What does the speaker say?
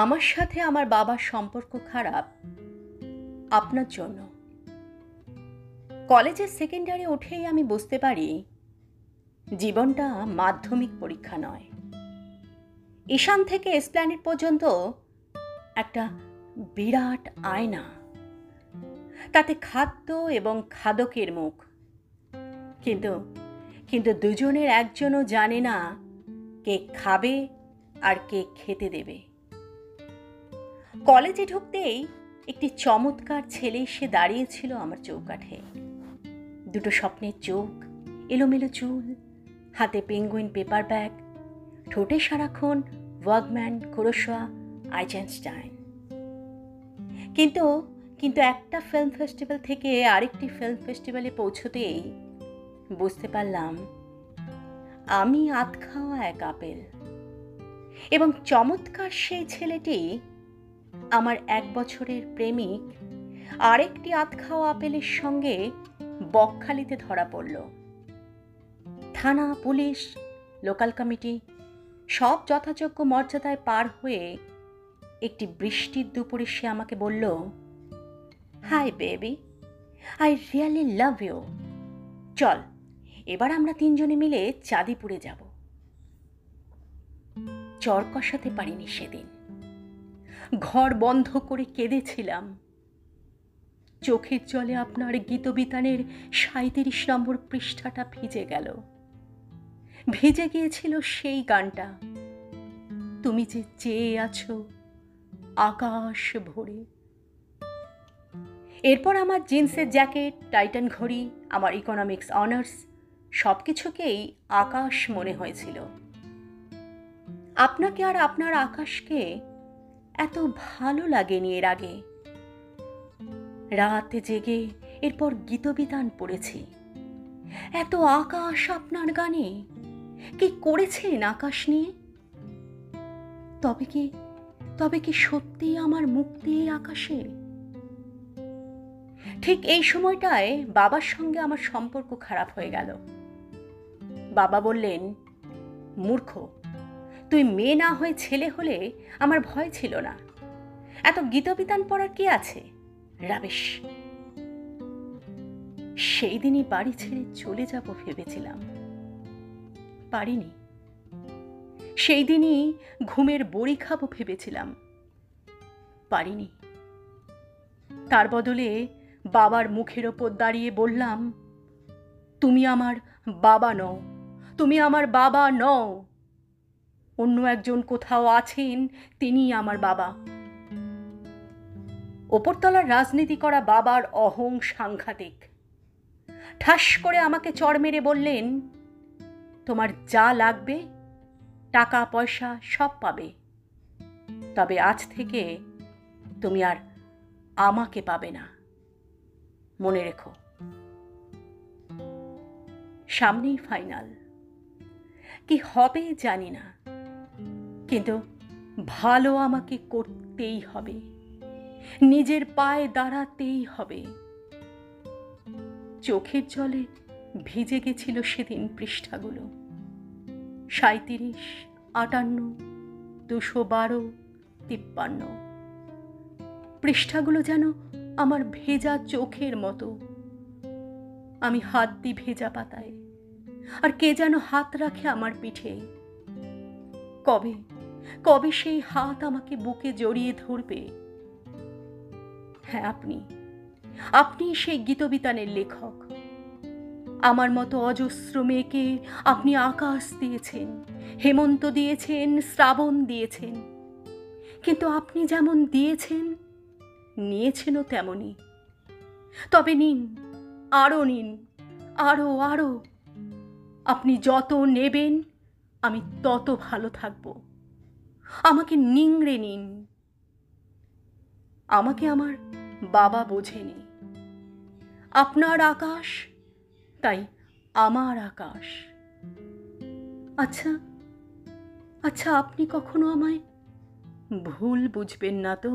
আমার সাথে আমার বাবার সম্পর্ক খারাপ আপনার জন্য। কলেজের সেকেন্ড ইয়ারে উঠেই আমি বুঝতে পারি জীবনটা মাধ্যমিক পরীক্ষা নয়। ঈশান থেকে এসপ্ল্যানেড পর্যন্ত একটা বিরাট আয়না, তাতে খাদ্য এবং খাদকের মুখ, কিন্তু কিন্তু দুজনের একজনও জানে না কে খাবে আর কে খেতে দেবে। কলেজে ঢুকতেই একটি চমৎকার ছেলে এসে দাঁড়িয়েছিল আমার চৌকাঠে। দুটো স্বপ্নের চোখ, এলোমেলো চুল, হাতে পেঙ্গুইন পেপার ব্যাগ, ঠোঁটে সারাক্ষণ ওয়াগম্যান, কুরোশোয়া, আইজেনস্টাইন। কিন্তু কিন্তু একটা ফিল্ম ফেস্টিভ্যাল থেকে আরেকটি ফিল্ম ফেস্টিভ্যালে পৌঁছতেই বুঝতে পারলাম আমি আধখাওয়া এক আপেল। এবং চমৎকার সেই ছেলেটি আমার 1 বছরের প্রেমিক আরেকটি আধখাওয়া আপেলের সঙ্গে বকখালিতে ধরা পড়ল। থানা, পুলিশ, লোকাল কমিটি সব যথাযোগ্য মর্যাদায় পার হয়ে একটি বৃষ্টির দুপুরে সে আমাকে বলল, hi baby, I really love you, চল এবার আমরা 3 জনে মিলে চাঁদিপুরে যাব। চর কষাতে পারিনি সেদিন, ঘর বন্ধ করে কেঁদেছিলাম। চোখের জলে আপনার গীতবিতানের 37 নম্বর পৃষ্ঠাটা ভিজে গেল। ভিজে গিয়েছিল সেই গানটা, তুমি যে চেয়ে আছো আকাশ ভরে। এরপর আমার জিন্সের জ্যাকেট, টাইটান ঘড়ি, আমার ইকোনমিক্স অনার্স সব কিছুকেই আকাশ মনে হয়েছিল। আপনাকে আর আপনার আকাশকে এত ভালো লাগেনি এর আগে। রাত জেগে এরপর গীতবিতান পড়েছি। এত আকাশ আপনার গানে, কি করেছেন আকাশ নিয়ে? তবে কি সত্যি আমার মুক্তি এই আকাশে? ঠিক এই সময়টায় বাবার সঙ্গে আমার সম্পর্ক খারাপ হয়ে গেল। বাবা বললেন, মূর্খ, তুই মেয়ে না হয়ে ছেলে হলে আমার ভয় ছিল না। এত গীতবিতান পড়ার কি আছে, রাবেশ। সেই দিনই বাড়ি ছেড়ে চলে যাব ভেবেছিলাম, পারিনি। সেই দিনই ঘুমের বড়ি খাবো ভেবেছিলাম, পারিনি। তার বদলে বাবার মুখের ওপর দাঁড়িয়ে বললাম, তুমি আমার বাবা নও, তুমি আমার বাবা নও। অন্য একজন কোথাও আছেন, তিনিই আমার বাবা। ওপরতলার রাজনীতি করা বাবার অহং সাংঘাতিক। ঠাস করে আমাকে চড় মেরে বললেন, তোমার যা লাগবে টাকা পয়সা সব পাবে, তবে আজ থেকে তুমি আর আমাকে পাবে না, মনে রেখো। সামনেই ফাইনাল, কি হবে জানি না, কিন্তু ভালো আমাকে করতেই হবে, নিজের পায়ে দাঁড়াতেই হবে। চোখের জলে ভিজে গেছিল সেদিন পৃষ্ঠাগুলো, 37, 58, 212, 53। পৃষ্ঠাগুলো যেন আমার ভেজা চোখের মতো। আমি হাত দিই ভেজা পাতায়, আর কে যেন হাত রাখে আমার পিঠে। কবে সেই হাত আমাকে বুকে জড়িয়ে ধরবে? হ্যাঁ, আপনি সেই গীতবিতানের লেখক। আমার মতো অজস্র মেয়েকে আপনি আকাশ দিয়েছেন, হেমন্ত দিয়েছেন, শ্রাবণ দিয়েছেন। কিন্তু আপনি যেমন দিয়েছেন, নিয়েছেনও তেমনই। তবে নিন, আরো নিন, আরো আরো। আপনি যত নেবেন আমি তত ভালো থাকব। আমাকে নিংড়ে নিন। আমাকে আমার বাবা বোঝেনি। আপনার আকাশ, তাই আমার আকাশ। আচ্ছা, আপনি কখনো আমায় ভুল বুঝবেন না তো?